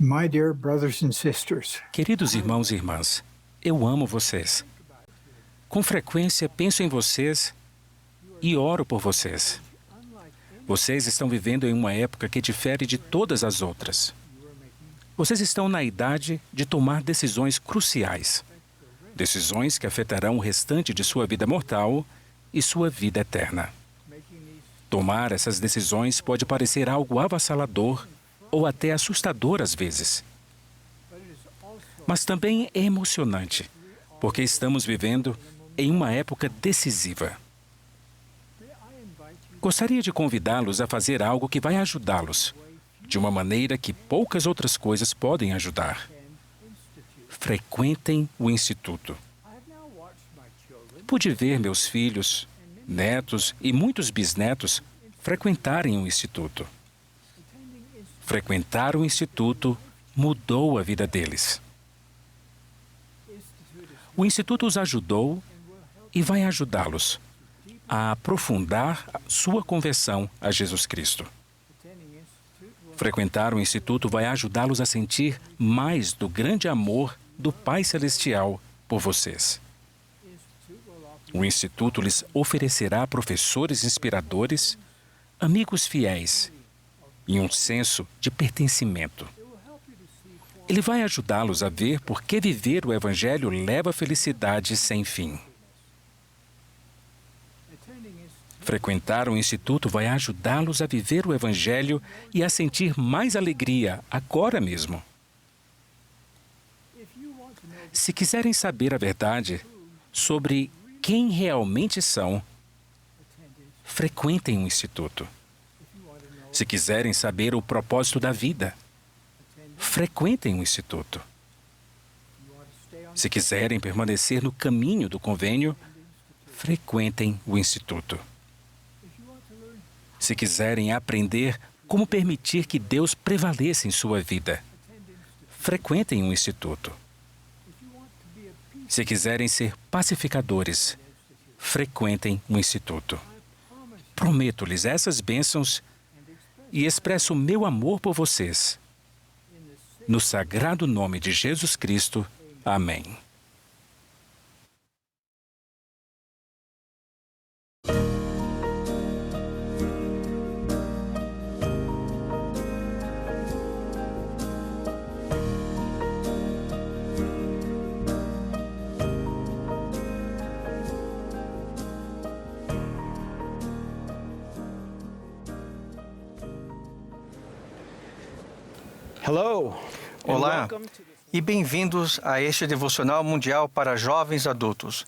My dear brothers and sisters, Queridos irmãos e irmãs, eu amo vocês. Com frequência penso em vocês e oro por vocês. Vocês estão vivendo em uma época que difere de todas as outras. Vocês estão na idade de tomar decisões cruciais. Decisões que afetarão o restante de sua vida mortal e sua vida eterna. Tomar essas decisões pode parecer algo avassalador ou até assustador às vezes. Mas também é emocionante, porque estamos vivendo em uma época decisiva. Gostaria de convidá-los a fazer algo que vai ajudá-los, de uma maneira que poucas outras coisas podem ajudar. Frequentem o Instituto. Pude ver meus filhos, netos e muitos bisnetos frequentarem o Instituto. Frequentar o Instituto mudou a vida deles. O Instituto os ajudou e vai ajudá-los a aprofundar sua conversão a Jesus Cristo. Frequentar o Instituto vai ajudá-los a sentir mais do grande amor do Pai Celestial por vocês. O Instituto lhes oferecerá professores inspiradores, amigos fiéis e um senso de pertencimento. Ele vai ajudá-los a ver por que viver o Evangelho leva felicidade sem fim. Frequentar o Instituto vai ajudá-los a viver o Evangelho e a sentir mais alegria agora mesmo. Se quiserem saber a verdade sobre quem realmente são, frequentem o Instituto. Se quiserem saber o propósito da vida, frequentem o Instituto. Se quiserem permanecer no caminho do convênio, frequentem o Instituto. Se quiserem aprender como permitir que Deus prevaleça em sua vida, frequentem o Instituto. Se quiserem ser pacificadores, frequentem o Instituto. Prometo-lhes essas bênçãos e expresso meu amor por vocês. No sagrado nome de Jesus Cristo. Amém. Olá e bem-vindos a este devocional mundial para jovens adultos.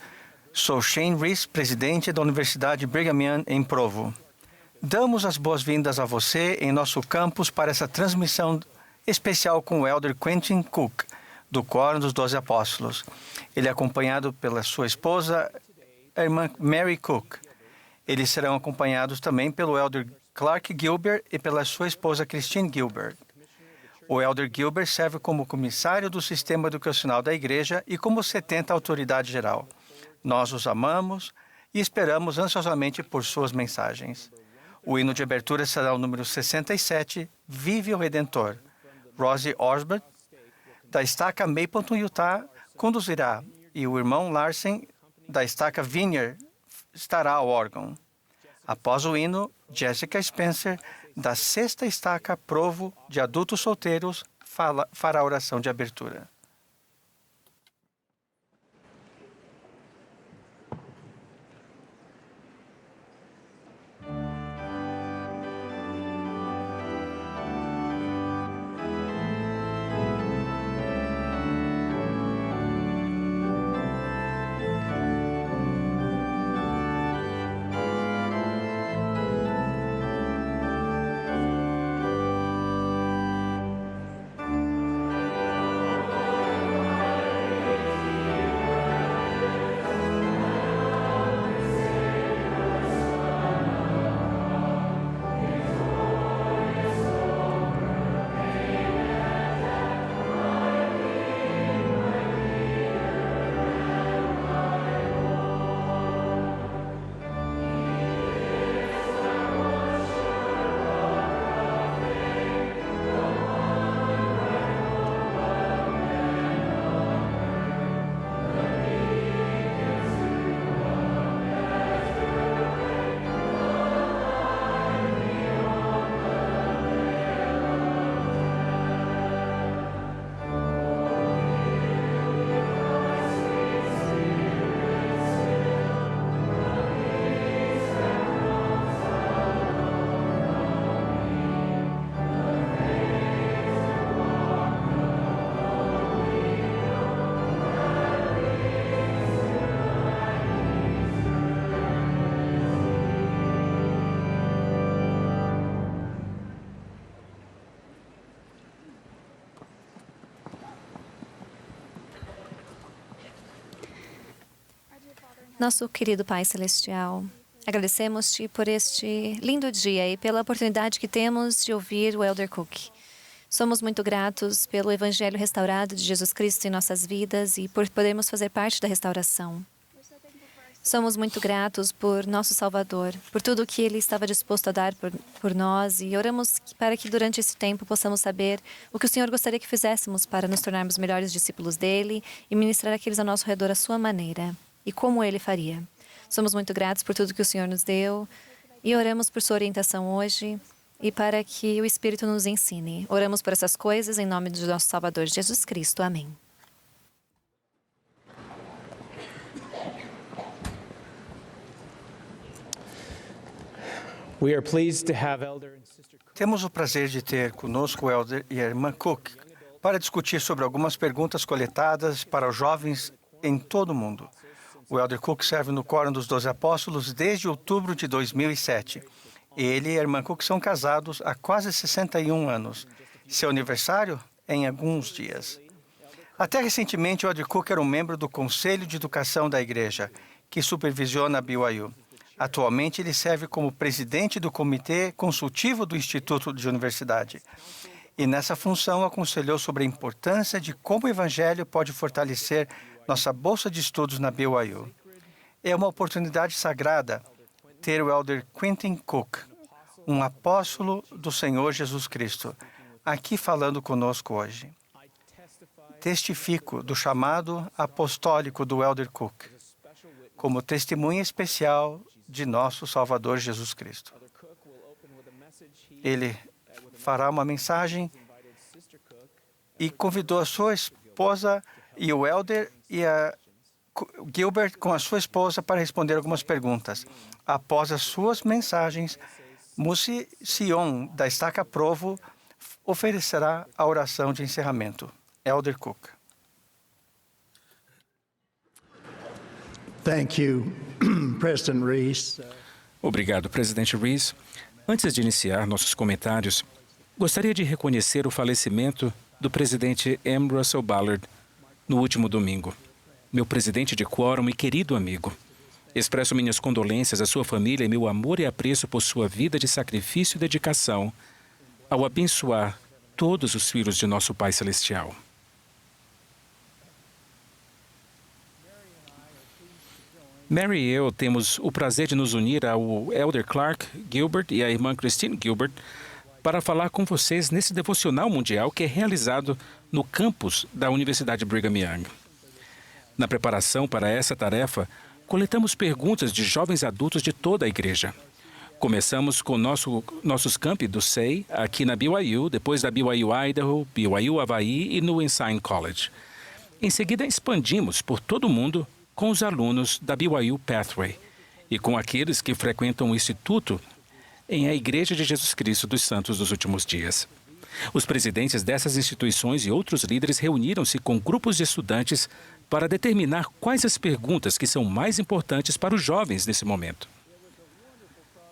Sou Shane Reese, presidente da Universidade Brigham Young em Provo. Damos as boas-vindas a você em nosso campus para essa transmissão especial com o Elder Quentin Cook, do Quórum dos 12 Apóstolos. Ele é acompanhado pela sua esposa, a irmã Mary Cook. Eles serão acompanhados também pelo Elder Clark Gilbert e pela sua esposa Christine Gilbert. O Elder Gilbert serve como comissário do sistema educacional da igreja e como 70 autoridade geral. Nós os amamos e esperamos ansiosamente por suas mensagens. O hino de abertura será o número 67, Vive o Redentor. Rosie Osborne, da estaca Mapleton, Utah, conduzirá, e o irmão Larsen, da estaca Vineyard, estará ao órgão. Após o hino, Jessica Spencer, da sexta estaca Provo de adultos solteiros, fará a oração de abertura. Nosso querido Pai Celestial, agradecemos-te por este lindo dia e pela oportunidade que temos de ouvir o Elder Cook. Somos muito gratos pelo Evangelho restaurado de Jesus Cristo em nossas vidas e por podermos fazer parte da restauração. Somos muito gratos por nosso Salvador, por tudo o que Ele estava disposto a dar por nós e oramos para que durante esse tempo possamos saber o que o Senhor gostaria que fizéssemos para nos tornarmos melhores discípulos dEle e ministrar aqueles ao nosso redor à sua maneira e como Ele faria. Somos muito gratos por tudo que o Senhor nos deu e oramos por sua orientação hoje e para que o Espírito nos ensine. Oramos por essas coisas em nome do nosso Salvador Jesus Cristo. Amém. Temos o prazer de ter conosco o Elder e a irmã Cook para discutir sobre algumas perguntas coletadas para os jovens em todo o mundo. O Elder Cook serve no Quórum dos 12 Apóstolos desde outubro de 2007. Ele e a irmã Cook são casados há quase 61 anos. Seu aniversário é em alguns dias. Até recentemente, o Elder Cook era um membro do Conselho de Educação da Igreja, que supervisiona a BYU. Atualmente, ele serve como presidente do Comitê Consultivo do Instituto de Universidade. E nessa função aconselhou sobre a importância de como o Evangelho pode fortalecer nossa bolsa de estudos na BYU. É uma oportunidade sagrada ter o Elder Quentin Cook, um apóstolo do Senhor Jesus Cristo, aqui falando conosco hoje. Testifico do chamado apostólico do Elder Cook, como testemunha especial de nosso Salvador Jesus Cristo. Ele fará uma mensagem e convidou a sua esposa e o Elder e a Gilbert com a sua esposa para responder algumas perguntas. Após as suas mensagens, Musi Sion, da Estaca Provo, oferecerá a oração de encerramento. Elder Cook. Thank you, President Reese. Obrigado, presidente Reese. Antes de iniciar nossos comentários, gostaria de reconhecer o falecimento do presidente M. Russell Ballard no último domingo. Meu presidente de quórum e querido amigo. Expresso minhas condolências à sua família e meu amor e apreço por sua vida de sacrifício e dedicação ao abençoar todos os filhos de nosso Pai Celestial. Mary e eu temos o prazer de nos unir ao Elder Clark Gilbert e à irmã Christine Gilbert para falar com vocês nesse devocional mundial que é realizado no campus da Universidade Brigham Young. Na preparação para essa tarefa, coletamos perguntas de jovens adultos de toda a igreja. Começamos com nossos campi do SEI, aqui na BYU, depois da BYU Idaho, BYU Hawaii e no Ensign College. Em seguida, expandimos por todo o mundo com os alunos da BYU Pathway e com aqueles que frequentam o Instituto em a Igreja de Jesus Cristo dos Santos dos Últimos Dias. Os presidentes dessas instituições e outros líderes reuniram-se com grupos de estudantes para determinar quais as perguntas que são mais importantes para os jovens nesse momento.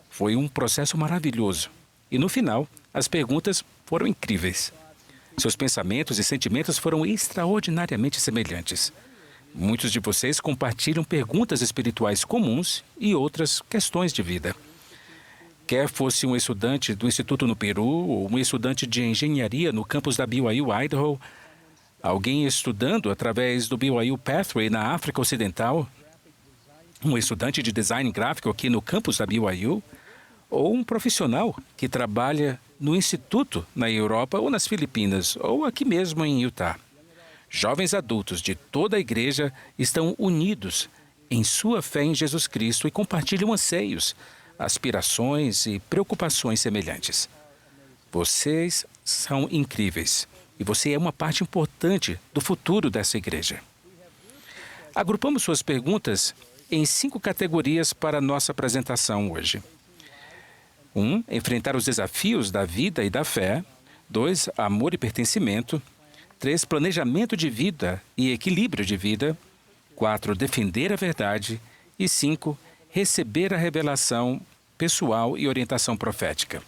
Foi um processo maravilhoso e, no final, as perguntas foram incríveis. Seus pensamentos e sentimentos foram extraordinariamente semelhantes. Muitos de vocês compartilham perguntas espirituais comuns e outras questões de vida. Quer fosse um estudante do Instituto no Peru ou um estudante de engenharia no campus da BYU Idaho, alguém estudando através do BYU Pathway na África Ocidental, um estudante de design gráfico aqui no campus da BYU, ou um profissional que trabalha no Instituto na Europa ou nas Filipinas, ou aqui mesmo em Utah. Jovens adultos de toda a igreja estão unidos em sua fé em Jesus Cristo e compartilham anseios, aspirações e preocupações semelhantes. Vocês são incríveis e você é uma parte importante do futuro dessa igreja. Agrupamos suas perguntas em 5 categorias para nossa apresentação hoje. 1. Enfrentar os desafios da vida e da fé. 2. Amor e pertencimento. 3. Planejamento de vida e equilíbrio de vida. 4. Defender a verdade. E 5. Receber a revelação pessoal e orientação profética.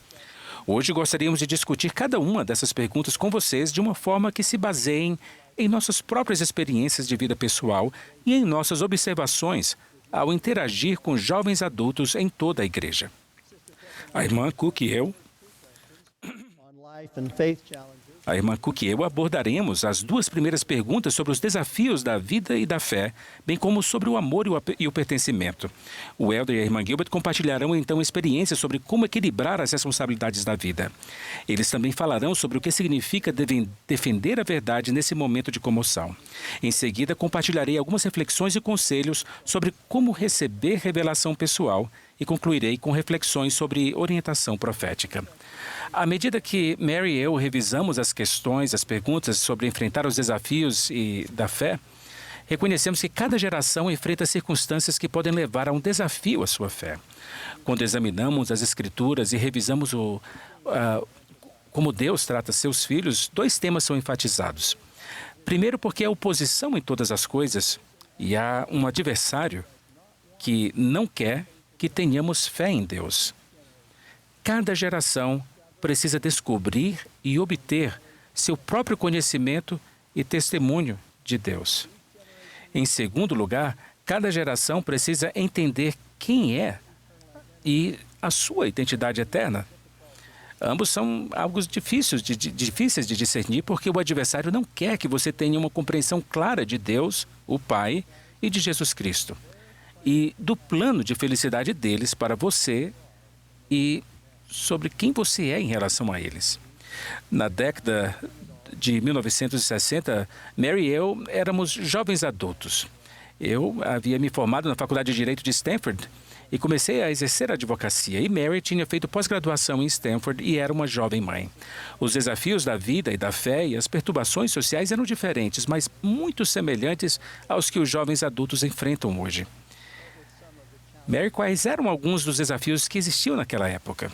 Hoje gostaríamos de discutir cada uma dessas perguntas com vocês de uma forma que se baseiem em nossas próprias experiências de vida pessoal e em nossas observações ao interagir com jovens adultos em toda a igreja. A irmã Cook e eu on life and faith challenges. A irmã Cook e eu abordaremos as duas primeiras perguntas sobre os desafios da vida e da fé, bem como sobre o amor e o pertencimento. O Elder e a irmã Gilbert compartilharão então experiências sobre como equilibrar as responsabilidades da vida. Eles também falarão sobre o que significa defender a verdade nesse momento de comoção. Em seguida, compartilharei algumas reflexões e conselhos sobre como receber revelação pessoal e concluirei com reflexões sobre orientação profética. À medida que Mary e eu revisamos as questões, as perguntas sobre enfrentar os desafios da fé, reconhecemos que cada geração enfrenta circunstâncias que podem levar a um desafio à sua fé. Quando examinamos as Escrituras e revisamos como Deus trata seus filhos, dois temas são enfatizados. Primeiro, porque há oposição em todas as coisas e há um adversário que não quer que tenhamos fé em Deus. Cada geração precisa descobrir e obter seu próprio conhecimento e testemunho de Deus. Em segundo lugar, cada geração precisa entender quem é e a sua identidade eterna. Ambos são algo difíceis de discernir, porque o adversário não quer que você tenha uma compreensão clara de Deus, o Pai, e de Jesus Cristo, e do plano de felicidade deles para você e sobre quem você é em relação a eles. Na década de 1960, Mary e eu éramos jovens adultos. Eu havia me formado na Faculdade de Direito de Stanford e comecei a exercer a advocacia. E Mary tinha feito pós-graduação em Stanford e era uma jovem mãe. Os desafios da vida e da fé e as perturbações sociais eram diferentes, mas muito semelhantes aos que os jovens adultos enfrentam hoje. Mary, quais eram alguns dos desafios que existiam naquela época?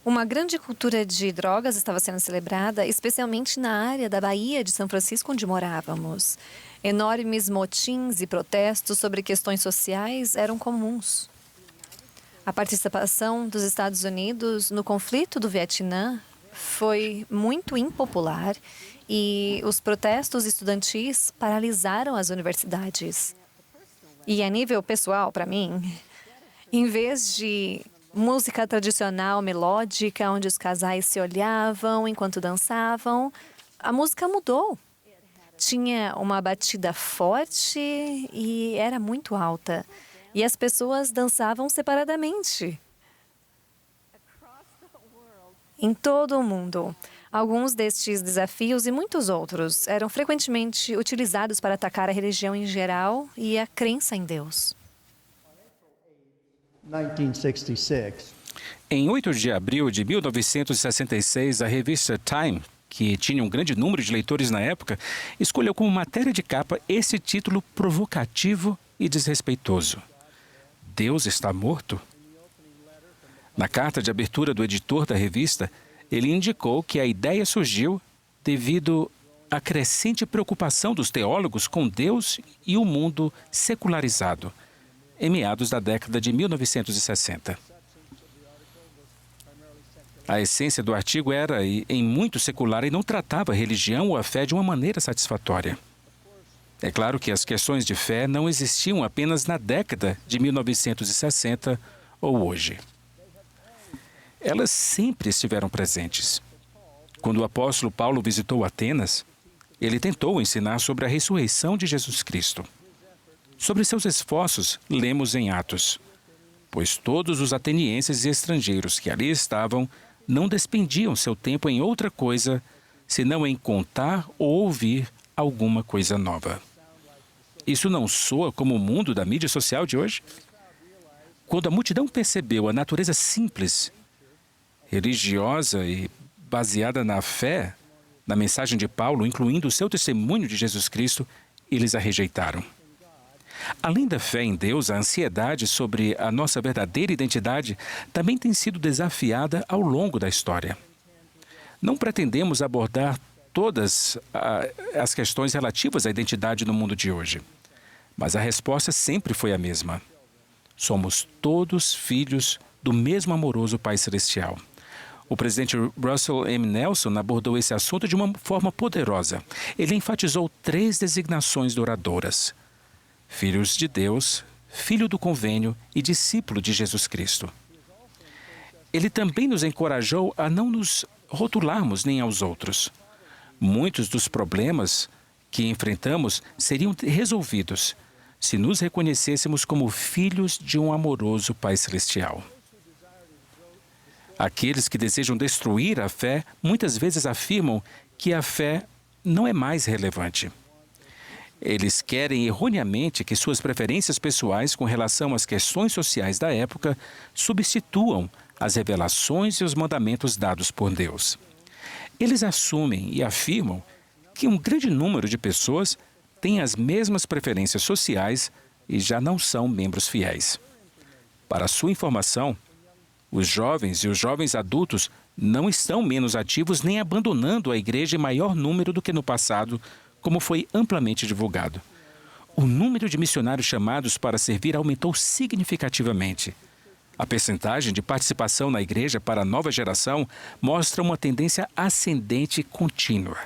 Uma grande cultura de drogas estava sendo celebrada, especialmente na área da Baía de São Francisco, onde morávamos. Enormes motins e protestos sobre questões sociais eram comuns. A participação dos Estados Unidos no conflito do Vietnã foi muito impopular e os protestos estudantis paralisaram as universidades. E a nível pessoal, para mim, em vez de música tradicional melódica, onde os casais se olhavam enquanto dançavam, a música mudou. Tinha uma batida forte e era muito alta. E as pessoas dançavam separadamente. Em todo o mundo, alguns destes desafios e muitos outros eram frequentemente utilizados para atacar a religião em geral e a crença em Deus. 1966. Em 8 de abril de 1966, a revista Time, que tinha um grande número de leitores na época, escolheu como matéria de capa esse título provocativo e desrespeitoso: Deus está morto? Na carta de abertura do editor da revista, ele indicou que a ideia surgiu devido à crescente preocupação dos teólogos com Deus e o mundo secularizado, em meados da década de 1960. A essência do artigo era, em muito, secular e não tratava a religião ou a fé de uma maneira satisfatória. É claro que as questões de fé não existiam apenas na década de 1960 ou hoje. Elas sempre estiveram presentes. Quando o apóstolo Paulo visitou Atenas, ele tentou ensinar sobre a ressurreição de Jesus Cristo. Sobre seus esforços, lemos em Atos: pois todos os atenienses e estrangeiros que ali estavam não despendiam seu tempo em outra coisa, senão em contar ou ouvir alguma coisa nova. Isso não soa como o mundo da mídia social de hoje? Quando a multidão percebeu a natureza simples, religiosa e baseada na fé, na mensagem de Paulo, incluindo o seu testemunho de Jesus Cristo, eles a rejeitaram. Além da fé em Deus, a ansiedade sobre a nossa verdadeira identidade também tem sido desafiada ao longo da história. Não pretendemos abordar todas as questões relativas à identidade no mundo de hoje, mas a resposta sempre foi a mesma. Somos todos filhos do mesmo amoroso Pai Celestial. O presidente Russell M. Nelson abordou esse assunto de uma forma poderosa. Ele enfatizou 3 designações douradoras: filhos de Deus, filho do convênio e discípulo de Jesus Cristo. Ele também nos encorajou a não nos rotularmos nem aos outros. Muitos dos problemas que enfrentamos seriam resolvidos se nos reconhecêssemos como filhos de um amoroso Pai Celestial. Aqueles que desejam destruir a fé muitas vezes afirmam que a fé não é mais relevante. Eles querem erroneamente que suas preferências pessoais com relação às questões sociais da época substituam as revelações e os mandamentos dados por Deus. Eles assumem e afirmam que um grande número de pessoas tem as mesmas preferências sociais e já não são membros fiéis. Para sua informação, os jovens e os jovens adultos não estão menos ativos nem abandonando a igreja em maior número do que no passado, como foi amplamente divulgado. O número de missionários chamados para servir aumentou significativamente. A percentagem de participação na igreja para a nova geração mostra uma tendência ascendente contínua.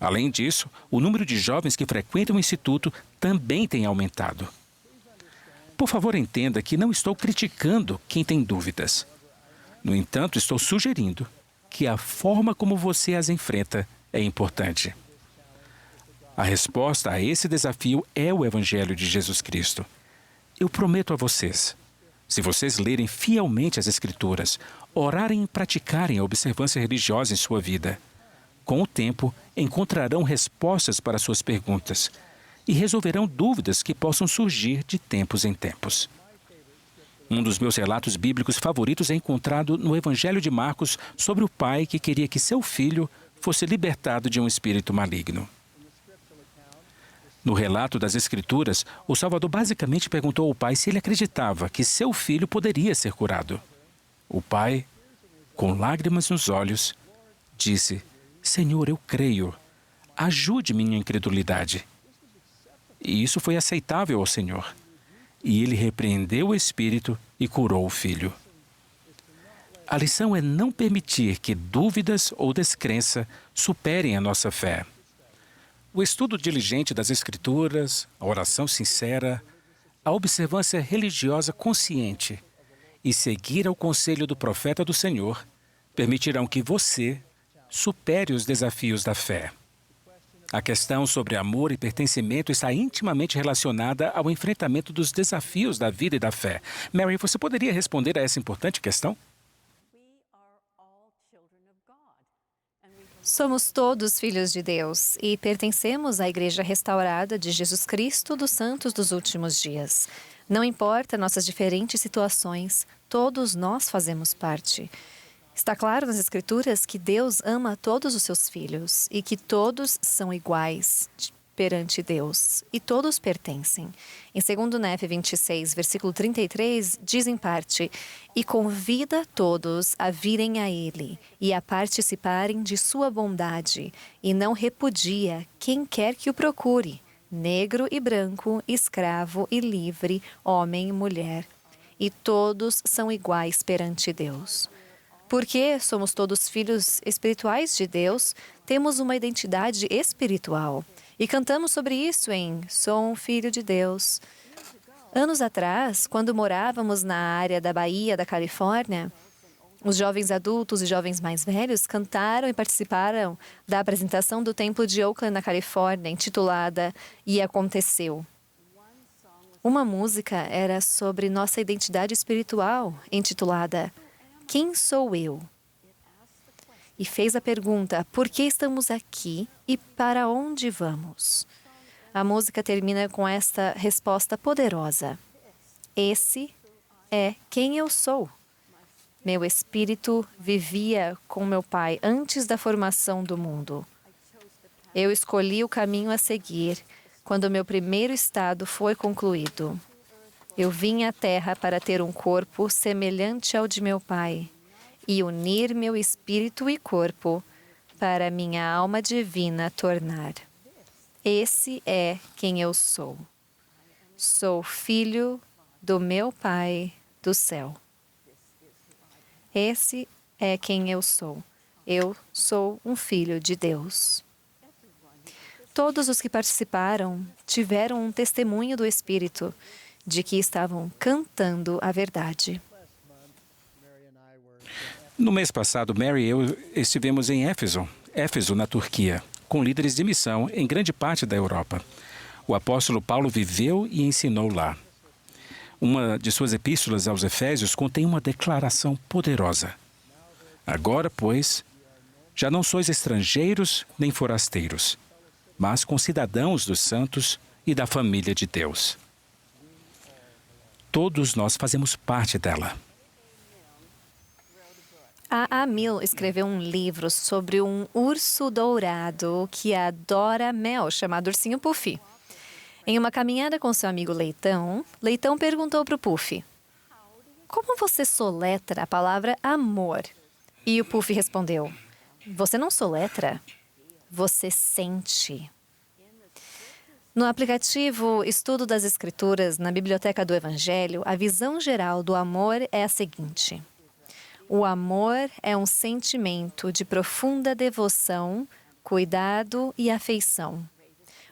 Além disso, o número de jovens que frequentam o instituto também tem aumentado. Por favor, entenda que não estou criticando quem tem dúvidas. No entanto, estou sugerindo que a forma como você as enfrenta é importante. A resposta a esse desafio é o Evangelho de Jesus Cristo. Eu prometo a vocês, se vocês lerem fielmente as Escrituras, orarem e praticarem a observância religiosa em sua vida, com o tempo encontrarão respostas para suas perguntas e resolverão dúvidas que possam surgir de tempos em tempos. Um dos meus relatos bíblicos favoritos é encontrado no Evangelho de Marcos sobre o pai que queria que seu filho fosse libertado de um espírito maligno. No relato das Escrituras, o Salvador basicamente perguntou ao pai se ele acreditava que seu filho poderia ser curado. O pai, com lágrimas nos olhos, disse: Senhor, eu creio. Ajude minha incredulidade. E isso foi aceitável ao Senhor. E ele repreendeu o espírito e curou o filho. A lição é não permitir que dúvidas ou descrença superem a nossa fé. O estudo diligente das Escrituras, a oração sincera, a observância religiosa consciente e seguir ao conselho do profeta do Senhor permitirão que você supere os desafios da fé. A questão sobre amor e pertencimento está intimamente relacionada ao enfrentamento dos desafios da vida e da fé. Mary, você poderia responder a essa importante questão? Somos todos filhos de Deus e pertencemos à Igreja Restaurada de Jesus Cristo dos Santos dos Últimos Dias. Não importa nossas diferentes situações, todos nós fazemos parte. Está claro nas Escrituras que Deus ama todos os seus filhos e que todos são iguais perante Deus e todos pertencem. Em 2 Nef 26, versículo 33, diz em parte: E convida todos a virem a Ele e a participarem de sua bondade, e não repudia quem quer que o procure, negro e branco, escravo e livre, homem e mulher. E todos são iguais perante Deus. Porque somos todos filhos espirituais de Deus, temos uma identidade espiritual. E cantamos sobre isso em Sou um Filho de Deus. Anos atrás, quando morávamos na área da Bahia, da Califórnia, os jovens adultos e jovens mais velhos cantaram e participaram da apresentação do Templo de Oakland, na Califórnia, intitulada E Aconteceu. Uma música era sobre nossa identidade espiritual, intitulada Quem Sou Eu? E fez a pergunta, por que estamos aqui e para onde vamos? A música termina com esta resposta poderosa. Esse é quem eu sou. Meu espírito vivia com meu pai antes da formação do mundo. Eu escolhi o caminho a seguir quando meu primeiro estado foi concluído. Eu vim à terra para ter um corpo semelhante ao de meu pai e unir meu espírito e corpo para minha alma divina tornar. Esse é quem eu sou. Sou filho do meu Pai do céu. Esse é quem eu sou. Eu sou um filho de Deus. Todos os que participaram tiveram um testemunho do Espírito de que estavam cantando a verdade. No mês passado, Mary e eu estivemos em Éfeso, na Turquia, com líderes de missão em grande parte da Europa. O apóstolo Paulo viveu e ensinou lá. Uma de suas epístolas aos Efésios contém uma declaração poderosa. Agora, pois, já não sois estrangeiros nem forasteiros, mas concidadãos dos santos e da família de Deus. Todos nós fazemos parte dela. A Mill escreveu um livro sobre um urso dourado que adora mel, chamado Ursinho Puffy. Em uma caminhada com seu amigo Leitão, Leitão perguntou para o Puffy: como você soletra a palavra amor? E o Puffy respondeu: você não soletra, você sente. No aplicativo Estudo das Escrituras, na Biblioteca do Evangelho, a visão geral do amor é a seguinte: o amor é um sentimento de profunda devoção, cuidado e afeição.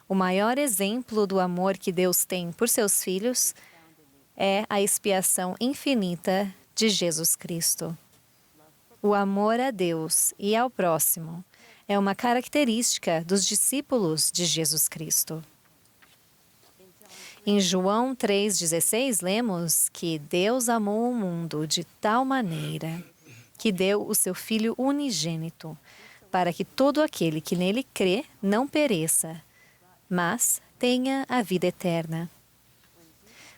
O maior exemplo do amor que Deus tem por seus filhos é a expiação infinita de Jesus Cristo. O amor a Deus e ao próximo é uma característica dos discípulos de Jesus Cristo. Em João 3,16, lemos que Deus amou o mundo de tal maneira que deu o seu Filho unigênito, para que todo aquele que nele crê não pereça, mas tenha a vida eterna.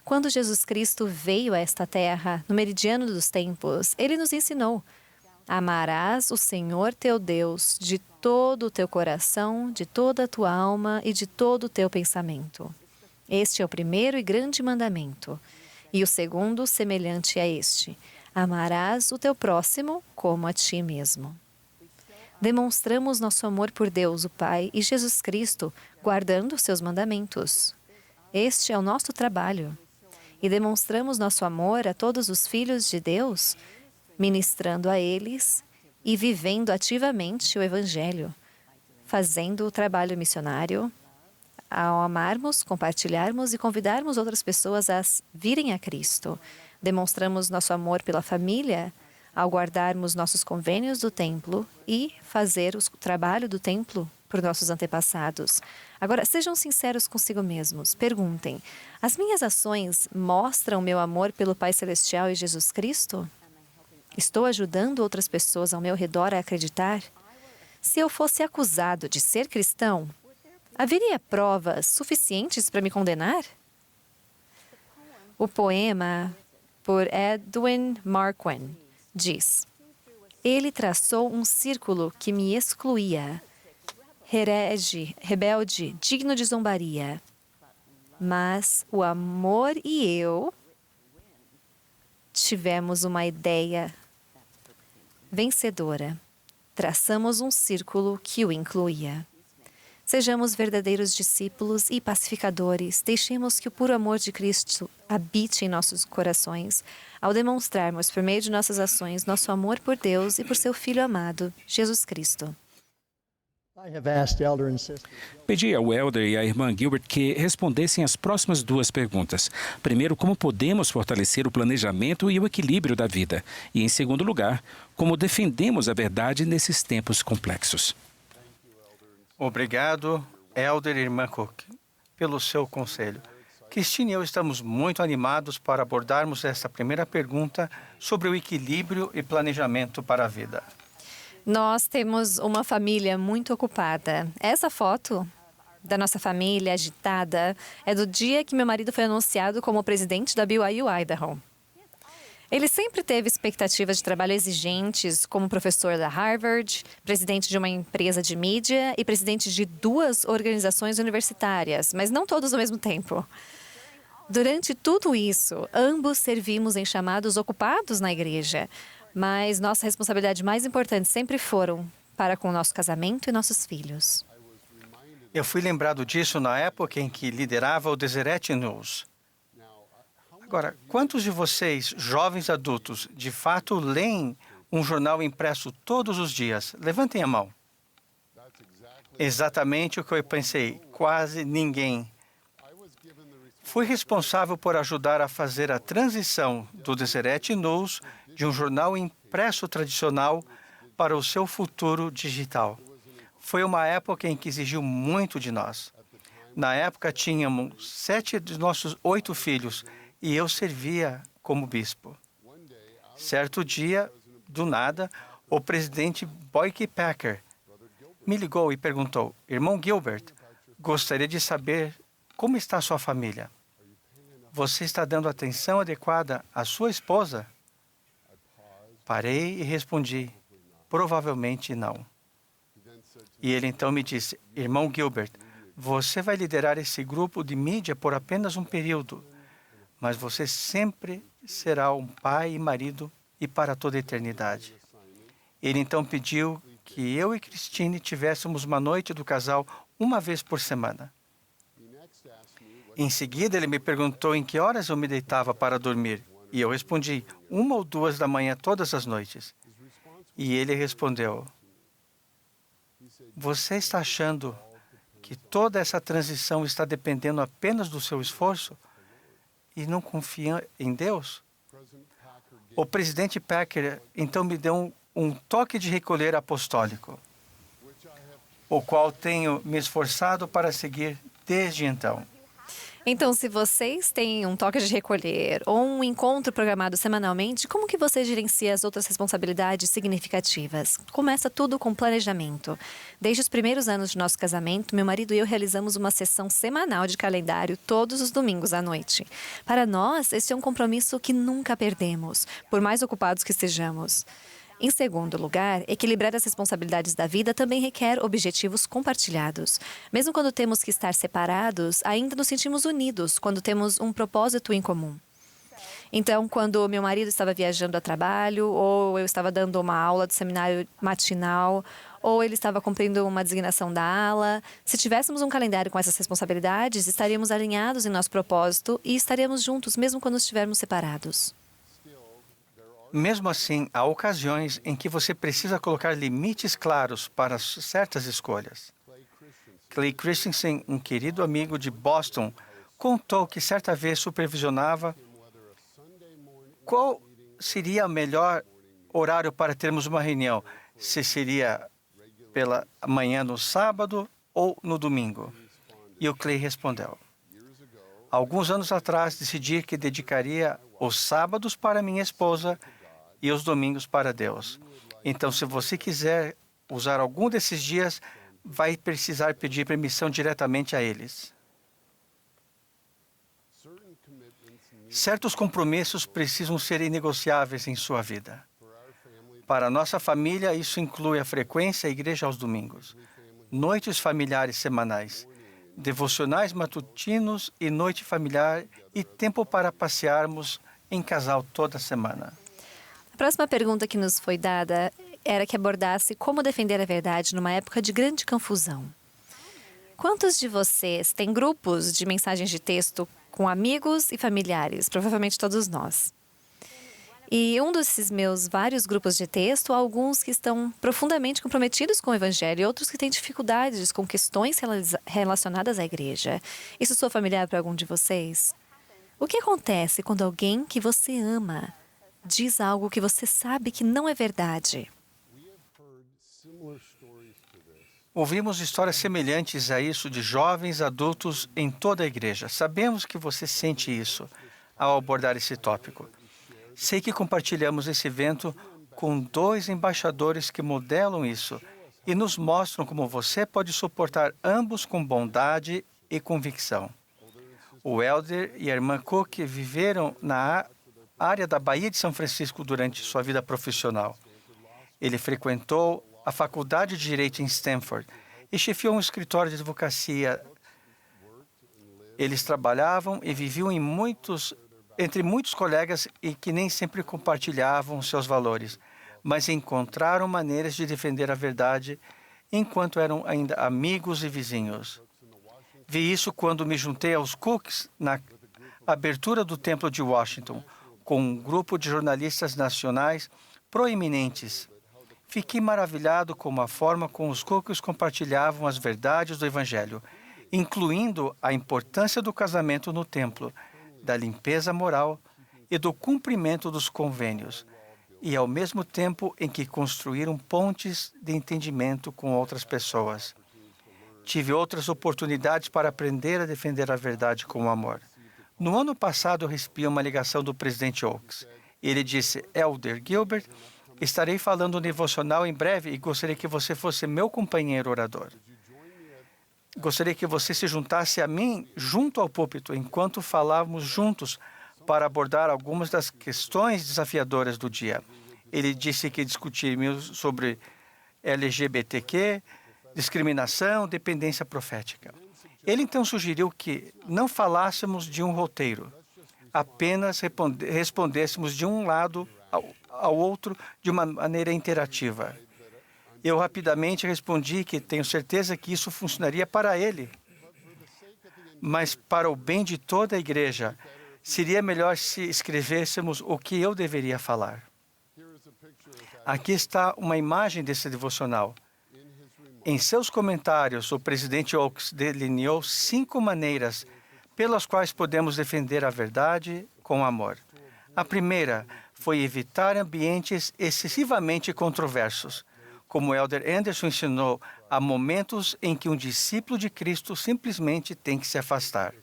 Quando Jesus Cristo veio a esta terra, no meridiano dos tempos, ele nos ensinou: amarás o Senhor teu Deus de todo o teu coração, de toda a tua alma e de todo o teu pensamento. Este é o primeiro e grande mandamento. E o segundo, semelhante a este: amarás o teu próximo como a ti mesmo. Demonstramos nosso amor por Deus, o Pai, e Jesus Cristo, guardando seus mandamentos. Este é o nosso trabalho. E demonstramos nosso amor a todos os filhos de Deus, ministrando a eles e vivendo ativamente o Evangelho, fazendo o trabalho missionário, ao amarmos, compartilharmos e convidarmos outras pessoas a virem a Cristo. Demonstramos nosso amor pela família ao guardarmos nossos convênios do templo e fazer o trabalho do templo por nossos antepassados. Agora, sejam sinceros consigo mesmos. Perguntem: as minhas ações mostram meu amor pelo Pai Celestial e Jesus Cristo? Estou ajudando outras pessoas ao meu redor a acreditar? Se eu fosse acusado de ser cristão, haveria provas suficientes para me condenar? O poema, por Edwin Marquand, diz: ele traçou um círculo que me excluía, herege, rebelde, digno de zombaria. Mas o amor e eu tivemos uma ideia vencedora. Traçamos um círculo que o incluía. Sejamos verdadeiros discípulos e pacificadores. Deixemos que o puro amor de Cristo habite em nossos corações, ao demonstrarmos, por meio de nossas ações, nosso amor por Deus e por seu Filho amado, Jesus Cristo. I have asked elder and sister Pedi ao Elder e à irmã Gilbert que respondessem as próximas duas perguntas. Primeiro, como podemos fortalecer o planejamento e o equilíbrio da vida? E, em segundo lugar, como defendemos a verdade nesses tempos complexos? Obrigado, Elder e irmã Cook, pelo seu conselho. Cristina e eu estamos muito animados para abordarmos essa primeira pergunta sobre o equilíbrio e planejamento para a vida. Nós temos uma família muito ocupada. Essa foto da nossa família agitada é do dia que meu marido foi anunciado como presidente da BYU Idaho. Ele sempre teve expectativas de trabalho exigentes como professor da Harvard, presidente de uma empresa de mídia e presidente de 2 organizações universitárias, mas não todos ao mesmo tempo. Durante tudo isso, ambos servimos em chamados ocupados na igreja, mas nossa responsabilidade mais importante sempre foram para com o nosso casamento e nossos filhos. Eu fui lembrado disso na época em que liderava o Deseret News. Agora, quantos de vocês, jovens adultos, de fato leem um jornal impresso todos os dias? Levantem a mão. Exatamente o que eu pensei. Quase ninguém. Fui responsável por ajudar a fazer a transição do Deseret News de um jornal impresso tradicional para o seu futuro digital. Foi uma época em que exigiu muito de nós. Na época, tínhamos 7 dos nossos 8 filhos e eu servia como bispo. Certo dia, do nada, o presidente Boyke Packer me ligou e perguntou: Irmão Gilbert, gostaria de saber como está a sua família. Você está dando atenção adequada à sua esposa? Parei e respondi: provavelmente não. E ele então me disse: Irmão Gilbert, você vai liderar esse grupo de mídia por apenas um período, mas você sempre será um pai e marido e para toda a eternidade. Ele então pediu que eu e Christine tivéssemos uma noite do casal uma vez por semana. Em seguida, ele me perguntou em que horas eu me deitava para dormir, e eu respondi: 1 ou 2 da manhã todas as noites. E ele respondeu: você está achando que toda essa transição está dependendo apenas do seu esforço e não confia em Deus? O presidente Packer então me deu um toque de recolher apostólico, o qual tenho me esforçado para seguir desde então. Então, se vocês têm um toque de recolher ou um encontro programado semanalmente, como que você gerencia as outras responsabilidades significativas? Começa tudo com planejamento. Desde os primeiros anos de nosso casamento, meu marido e eu realizamos uma sessão semanal de calendário todos os domingos à noite. Para nós, esse é um compromisso que nunca perdemos, por mais ocupados que estejamos. Em segundo lugar, equilibrar as responsabilidades da vida também requer objetivos compartilhados. Mesmo quando temos que estar separados, ainda nos sentimos unidos quando temos um propósito em comum. Então, quando meu marido estava viajando a trabalho, ou eu estava dando uma aula de seminário matinal, ou ele estava cumprindo uma designação da ala, se tivéssemos um calendário com essas responsabilidades, estaríamos alinhados em nosso propósito e estaríamos juntos mesmo quando estivermos separados. Mesmo assim, há ocasiões em que você precisa colocar limites claros para certas escolhas. Clay Christensen, um querido amigo de Boston, contou que certa vez supervisionava qual seria o melhor horário para termos uma reunião, se seria pela manhã no sábado ou no domingo. E o Clay respondeu: alguns anos atrás decidi que dedicaria os sábados para minha esposa e os domingos para Deus. Então, se você quiser usar algum desses dias, vai precisar pedir permissão diretamente a eles. Certos compromissos precisam ser inegociáveis em sua vida. Para nossa família, isso inclui a frequência à igreja aos domingos, noites familiares semanais, devocionais matutinos e noite familiar e tempo para passearmos em casal toda semana. A próxima pergunta que nos foi dada era que abordasse como defender a verdade numa época de grande confusão. Quantos de vocês têm grupos de mensagens de texto com amigos e familiares? Provavelmente todos nós. E um desses meus vários grupos de texto, há alguns que estão profundamente comprometidos com o Evangelho e outros que têm dificuldades com questões relacionadas à igreja. Isso soa familiar para algum de vocês? O que acontece quando alguém que você ama diz algo que você sabe que não é verdade? Ouvimos histórias semelhantes a isso de jovens adultos em toda a igreja. Sabemos que você sente isso ao abordar esse tópico. Sei que compartilhamos esse evento com 2 embaixadores que modelam isso e nos mostram como você pode suportar ambos com bondade e convicção. O Elder e a irmã Cook viveram na área da Baía de São Francisco durante sua vida profissional. Ele frequentou a Faculdade de Direito em Stanford e chefiou um escritório de advocacia. Eles trabalhavam e viviam entre muitos colegas e que nem sempre compartilhavam seus valores, mas encontraram maneiras de defender a verdade enquanto eram ainda amigos e vizinhos. Vi isso quando me juntei aos Cooks na abertura do Templo de Washington, com um grupo de jornalistas nacionais proeminentes. Fiquei maravilhado com a forma como os Cooks compartilhavam as verdades do Evangelho, incluindo a importância do casamento no templo, da limpeza moral e do cumprimento dos convênios, e ao mesmo tempo em que construíram pontes de entendimento com outras pessoas. Tive outras oportunidades para aprender a defender a verdade com amor. No ano passado, eu recebi uma ligação do presidente Oaks. Ele disse: Elder Gilbert, estarei falando no devocional em breve e gostaria que você fosse meu companheiro orador. Gostaria que você se juntasse a mim junto ao púlpito enquanto falávamos juntos para abordar algumas das questões desafiadoras do dia. Ele disse que discutiríamos sobre LGBTQ, discriminação, dependência profética. Ele então sugeriu que não falássemos de um roteiro, apenas respondêssemos de um lado ao outro de uma maneira interativa. Eu rapidamente respondi que tenho certeza que isso funcionaria para ele, mas para o bem de toda a igreja, seria melhor se escrevêssemos o que eu deveria falar. Aqui está uma imagem desse devocional. Em seus comentários, o presidente Oaks delineou 5 maneiras pelas quais podemos defender a verdade com amor. A primeira foi evitar ambientes excessivamente controversos. Como o Elder Anderson ensinou, há momentos em que um discípulo de Cristo simplesmente tem que se afastar.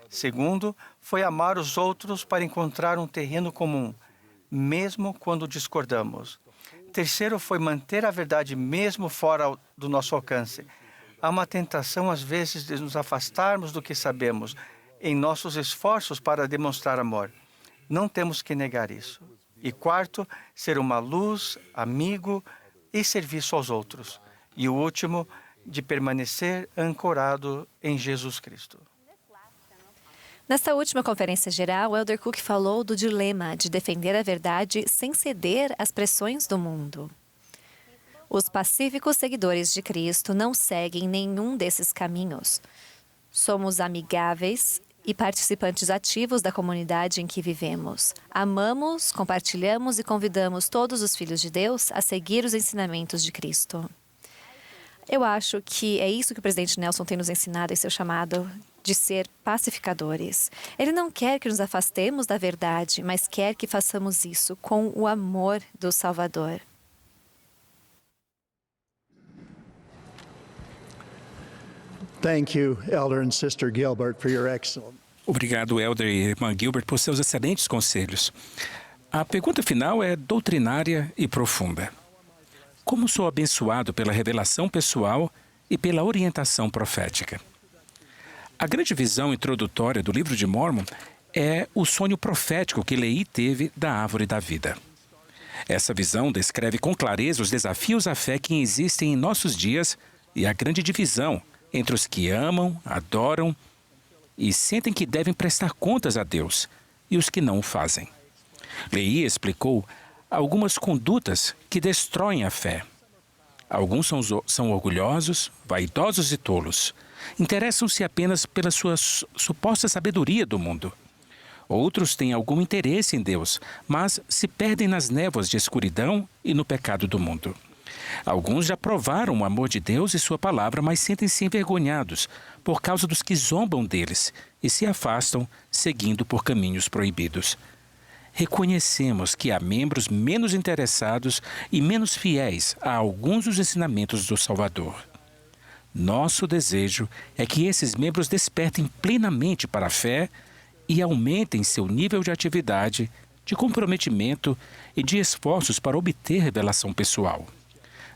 Segundo, foi amar os outros para encontrar um terreno comum, mesmo quando discordamos. Terceiro, foi manter a verdade mesmo fora do nosso alcance. Há uma tentação, às vezes, de nos afastarmos do que sabemos em nossos esforços para demonstrar amor. Não temos que negar isso. E quarto, ser uma luz, amigo e serviço aos outros. E o último, de permanecer ancorado em Jesus Cristo. Nesta última conferência geral, o Elder Cook falou do dilema de defender a verdade sem ceder às pressões do mundo. Os pacíficos seguidores de Cristo não seguem nenhum desses caminhos. Somos amigáveis e participantes ativos da comunidade em que vivemos. Amamos, compartilhamos e convidamos todos os filhos de Deus a seguir os ensinamentos de Cristo. Eu acho que é isso que o presidente Nelson tem nos ensinado em seu chamado de ser pacificadores. Ele não quer que nos afastemos da verdade, mas quer que façamos isso com o amor do Salvador. Thank you, Elder and Sister Gilbert, for your excellent. Obrigado, Elder e Irmã Gilbert, por seus excelentes conselhos. A pergunta final é doutrinária e profunda. Como sou abençoado pela revelação pessoal e pela orientação profética? A grande visão introdutória do livro de Mórmon é o sonho profético que Lehi teve da árvore da vida. Essa visão descreve com clareza os desafios à fé que existem em nossos dias e a grande divisão entre os que amam, adoram e sentem que devem prestar contas a Deus e os que não o fazem. Lehi explicou algumas condutas que destroem a fé. Alguns são orgulhosos, vaidosos e tolos. Interessam-se apenas pela sua suposta sabedoria do mundo. Outros têm algum interesse em Deus, mas se perdem nas névoas de escuridão e no pecado do mundo. Alguns já provaram o amor de Deus e sua palavra, mas sentem-se envergonhados por causa dos que zombam deles e se afastam, seguindo por caminhos proibidos. Reconhecemos que há membros menos interessados e menos fiéis a alguns dos ensinamentos do Salvador. Nosso desejo é que esses membros despertem plenamente para a fé e aumentem seu nível de atividade, de comprometimento e de esforços para obter revelação pessoal.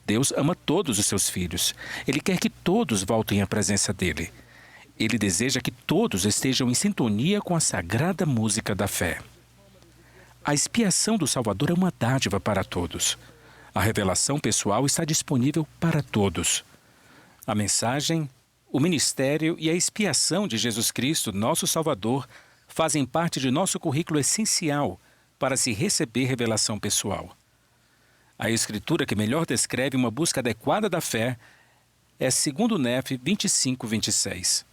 Deus ama todos os seus filhos. Ele quer que todos voltem à presença dele. Ele deseja que todos estejam em sintonia com a sagrada música da fé. A expiação do Salvador é uma dádiva para todos. A revelação pessoal está disponível para todos. A mensagem, o ministério e a expiação de Jesus Cristo, nosso Salvador, fazem parte de nosso currículo essencial para se receber revelação pessoal. A escritura que melhor descreve uma busca adequada da fé é 2 Nef 25:26.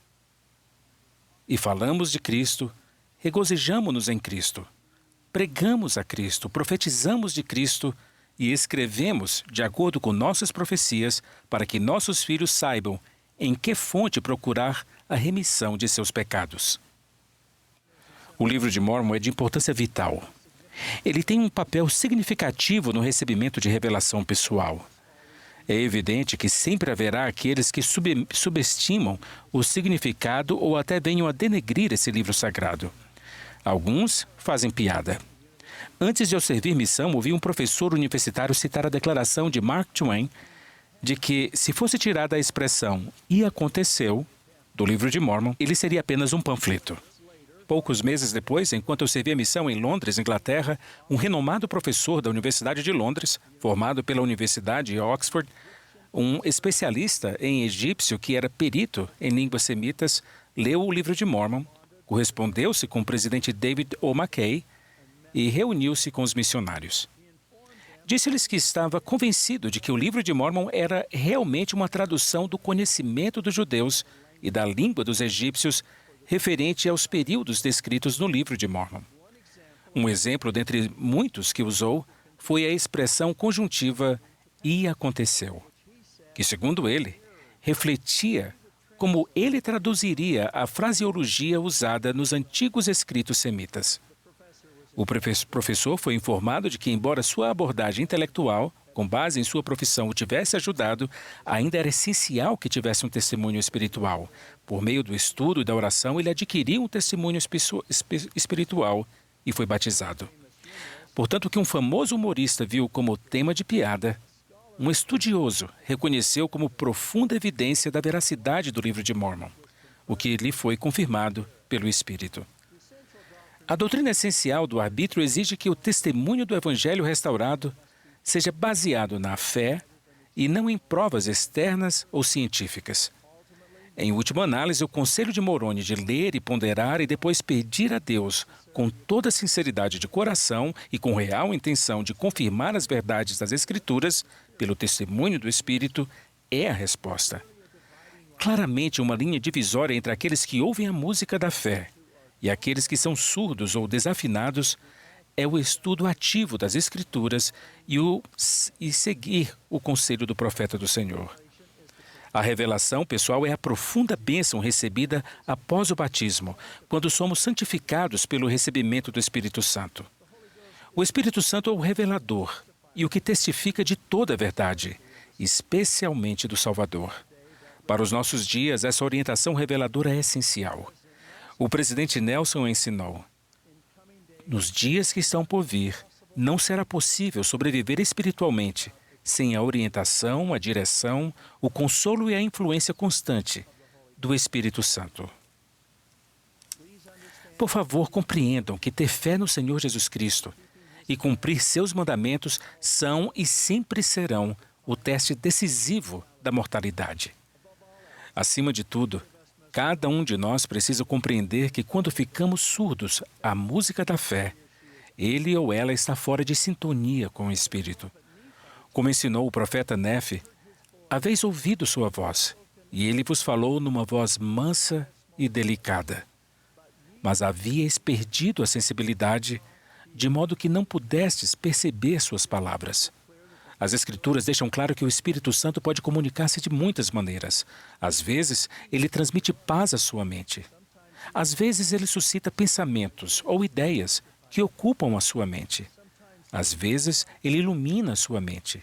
E falamos de Cristo, regozijamo-nos em Cristo, pregamos a Cristo, profetizamos de Cristo e escrevemos de acordo com nossas profecias para que nossos filhos saibam em que fonte procurar a remissão de seus pecados. O livro de Mórmon é de importância vital. Ele tem um papel significativo no recebimento de revelação pessoal. É evidente que sempre haverá aqueles que subestimam o significado ou até venham a denegrir esse livro sagrado. Alguns fazem piada. Antes de eu servir missão, ouvi um professor universitário citar a declaração de Mark Twain de que, se fosse tirada a expressão "e aconteceu" do livro de Mórmon, ele seria apenas um panfleto. Poucos meses depois, enquanto eu servia missão em Londres, Inglaterra, um renomado professor da Universidade de Londres, formado pela Universidade de Oxford, um especialista em egípcio que era perito em línguas semitas, leu o livro de Mórmon, correspondeu-se com o presidente David O. McKay e reuniu-se com os missionários. Disse-lhes que estava convencido de que o livro de Mórmon era realmente uma tradução do conhecimento dos judeus e da língua dos egípcios referente aos períodos descritos no livro de Mórmon. Um exemplo dentre muitos que usou foi a expressão conjuntiva "e aconteceu", que, segundo ele, refletia como ele traduziria a fraseologia usada nos antigos escritos semitas. O professor foi informado de que, embora sua abordagem intelectual, com base em sua profissão, o tivesse ajudado, ainda era essencial que tivesse um testemunho espiritual. Por meio do estudo e da oração, ele adquiriu um testemunho espiritual e foi batizado. Portanto, o que um famoso humorista viu como tema de piada, um estudioso reconheceu como profunda evidência da veracidade do livro de Mórmon, o que lhe foi confirmado pelo Espírito. A doutrina essencial do arbítrio exige que o testemunho do Evangelho restaurado seja baseado na fé e não em provas externas ou científicas. Em última análise, o conselho de Moroni de ler e ponderar e depois pedir a Deus com toda sinceridade de coração e com real intenção de confirmar as verdades das Escrituras pelo testemunho do Espírito é a resposta. Claramente, uma linha divisória entre aqueles que ouvem a música da fé e aqueles que são surdos ou desafinados é o estudo ativo das Escrituras e seguir o conselho do profeta do Senhor. A revelação pessoal é a profunda bênção recebida após o batismo, quando somos santificados pelo recebimento do Espírito Santo. O Espírito Santo é o revelador e o que testifica de toda a verdade, especialmente do Salvador. Para os nossos dias, essa orientação reveladora é essencial. O presidente Nelson ensinou: nos dias que estão por vir, não será possível sobreviver espiritualmente sem a orientação, a direção, o consolo e a influência constante do Espírito Santo. Por favor, compreendam que ter fé no Senhor Jesus Cristo e cumprir seus mandamentos são e sempre serão o teste decisivo da mortalidade. Acima de tudo, cada um de nós precisa compreender que quando ficamos surdos à música da fé, ele ou ela está fora de sintonia com o Espírito. Como ensinou o profeta Nefe, haveis ouvido sua voz, e ele vos falou numa voz mansa e delicada. Mas havíeis perdido a sensibilidade, de modo que não pudestes perceber suas palavras. As Escrituras deixam claro que o Espírito Santo pode comunicar-se de muitas maneiras. Às vezes, ele transmite paz à sua mente. Às vezes, ele suscita pensamentos ou ideias que ocupam a sua mente. Às vezes, ele ilumina a sua mente.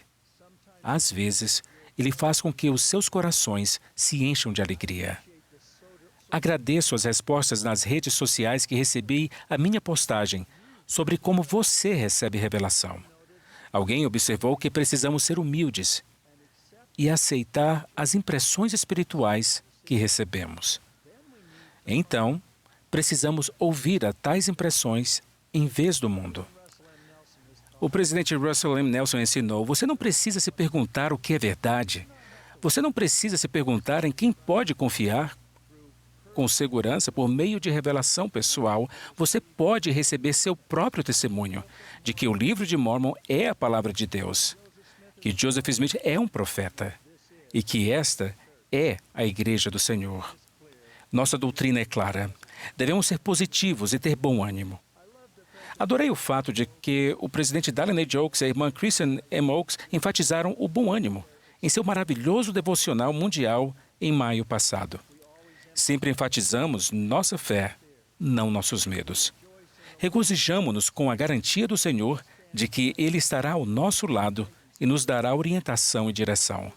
Às vezes, ele faz com que os seus corações se encham de alegria. Agradeço as respostas nas redes sociais que recebi à minha postagem sobre como você recebe revelação. Alguém observou que precisamos ser humildes e aceitar as impressões espirituais que recebemos. Então, precisamos ouvir a tais impressões em vez do mundo. O presidente Russell M. Nelson ensinou: você não precisa se perguntar o que é verdade. Você não precisa se perguntar em quem pode confiar. Com segurança, por meio de revelação pessoal, você pode receber seu próprio testemunho de que o livro de Mórmon é a palavra de Deus, que Joseph Smith é um profeta e que esta é a Igreja do Senhor. Nossa doutrina é clara. Devemos ser positivos e ter bom ânimo. Adorei o fato de que o presidente Dallin H. Oaks e a irmã Kristen M. Oaks enfatizaram o bom ânimo em seu maravilhoso devocional mundial em maio passado. Sempre enfatizamos nossa fé, não nossos medos. Regozijamo-nos com a garantia do Senhor de que Ele estará ao nosso lado e nos dará orientação e direção.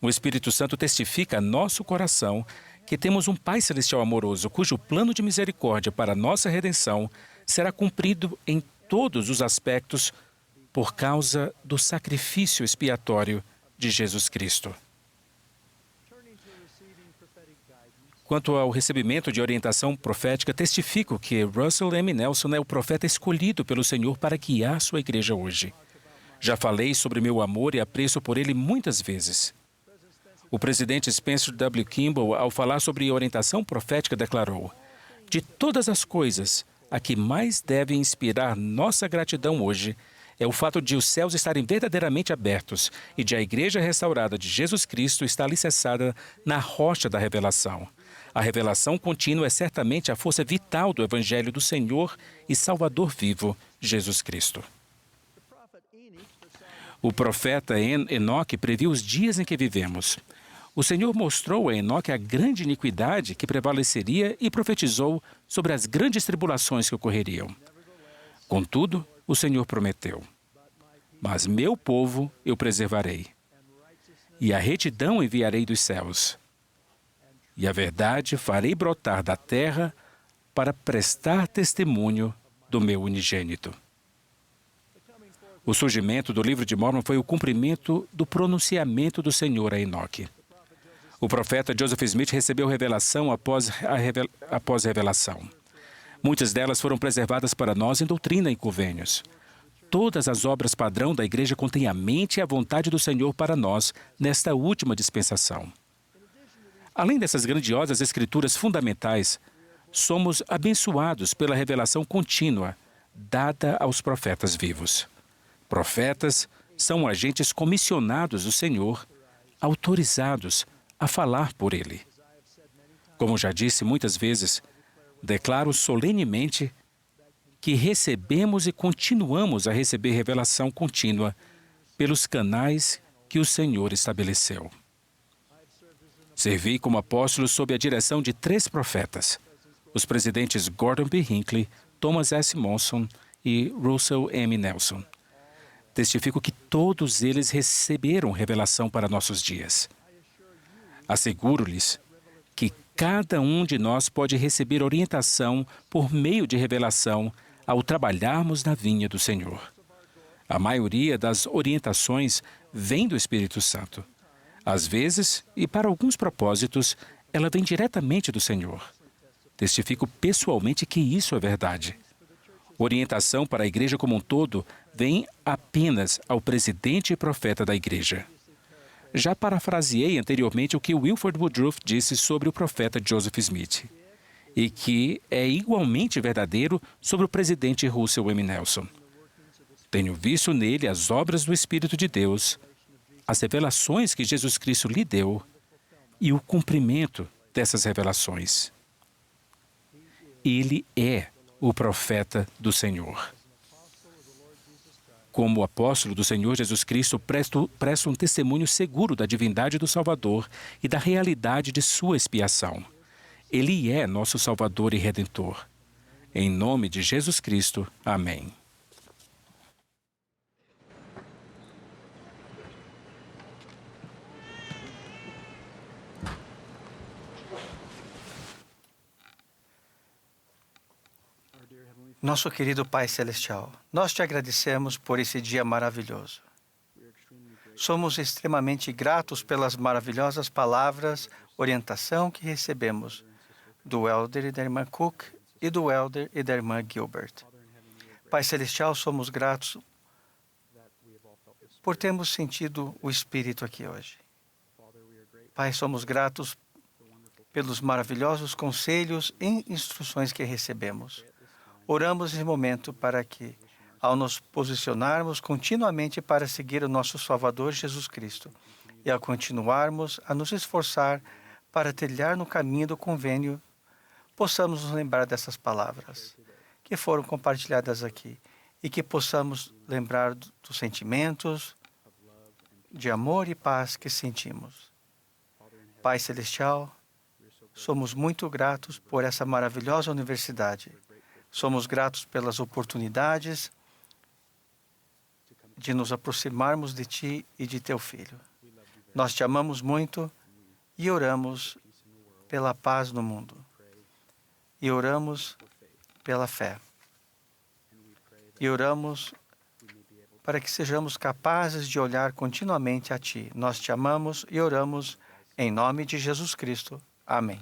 O Espírito Santo testifica a nosso coração que temos um Pai Celestial amoroso, cujo plano de misericórdia para a nossa redenção será cumprido em todos os aspectos por causa do sacrifício expiatório de Jesus Cristo. Quanto ao recebimento de orientação profética, testifico que Russell M. Nelson é o profeta escolhido pelo Senhor para guiar sua igreja hoje. Já falei sobre meu amor e apreço por ele muitas vezes. O presidente Spencer W. Kimball, ao falar sobre orientação profética, declarou: "De todas as coisas, a que mais deve inspirar nossa gratidão hoje é o fato de os céus estarem verdadeiramente abertos e de a igreja restaurada de Jesus Cristo estar alicerçada na rocha da revelação. A revelação contínua é certamente a força vital do Evangelho do Senhor e Salvador vivo, Jesus Cristo." O profeta Enoque previu os dias em que vivemos. O Senhor mostrou a Enoque a grande iniquidade que prevaleceria e profetizou sobre as grandes tribulações que ocorreriam. Contudo, o Senhor prometeu: "Mas meu povo eu preservarei, e a retidão enviarei dos céus, e a verdade farei brotar da terra para prestar testemunho do meu unigênito." O surgimento do livro de Mórmon foi o cumprimento do pronunciamento do Senhor a Enoque. O profeta Joseph Smith recebeu revelação após revelação. Muitas delas foram preservadas para nós em doutrina e convênios. Todas as obras padrão da igreja contêm a mente e a vontade do Senhor para nós nesta última dispensação. Além dessas grandiosas escrituras fundamentais, somos abençoados pela revelação contínua dada aos profetas vivos. Profetas são agentes comissionados do Senhor, autorizados a falar por Ele. Como já disse muitas vezes, declaro solenemente que recebemos e continuamos a receber revelação contínua pelos canais que o Senhor estabeleceu. Servi como apóstolo sob a direção de 3 profetas, os presidentes Gordon B. Hinckley, Thomas S. Monson e Russell M. Nelson. Testifico que todos eles receberam revelação para nossos dias. Asseguro-lhes que cada um de nós pode receber orientação por meio de revelação ao trabalharmos na vinha do Senhor. A maioria das orientações vem do Espírito Santo. Às vezes, e para alguns propósitos, ela vem diretamente do Senhor. Testifico pessoalmente que isso é verdade. Orientação para a igreja como um todo vem apenas ao presidente e profeta da igreja. Já parafraseei anteriormente o que Wilford Woodruff disse sobre o profeta Joseph Smith, e que é igualmente verdadeiro sobre o presidente Russell M. Nelson. Tenho visto nele as obras do Espírito de Deus, as revelações que Jesus Cristo lhe deu e o cumprimento dessas revelações. Ele é o profeta do Senhor. Como apóstolo do Senhor Jesus Cristo, presto um testemunho seguro da divindade do Salvador e da realidade de sua expiação. Ele é nosso Salvador e Redentor. Em nome de Jesus Cristo. Amém. Nosso querido Pai Celestial, nós te agradecemos por esse dia maravilhoso. Somos extremamente gratos pelas maravilhosas palavras, orientação que recebemos do Elder e da irmã Cook e do Elder e da irmã Gilbert. Pai Celestial, somos gratos por termos sentido o Espírito aqui hoje. Pai, somos gratos pelos maravilhosos conselhos e instruções que recebemos. Oramos nesse momento para que, ao nos posicionarmos continuamente para seguir o nosso Salvador Jesus Cristo e ao continuarmos a nos esforçar para trilhar no caminho do convênio, possamos nos lembrar dessas palavras. que foram compartilhadas aqui e que possamos lembrar dos sentimentos de amor e paz que sentimos. Pai Celestial, somos muito gratos por essa maravilhosa universidade. Somos gratos pelas oportunidades de nos aproximarmos de Ti e de Teu Filho. Nós Te amamos muito e oramos pela paz no mundo. E oramos pela fé. E oramos para que sejamos capazes de olhar continuamente a Ti. Nós Te amamos e oramos em nome de Jesus Cristo. Amém.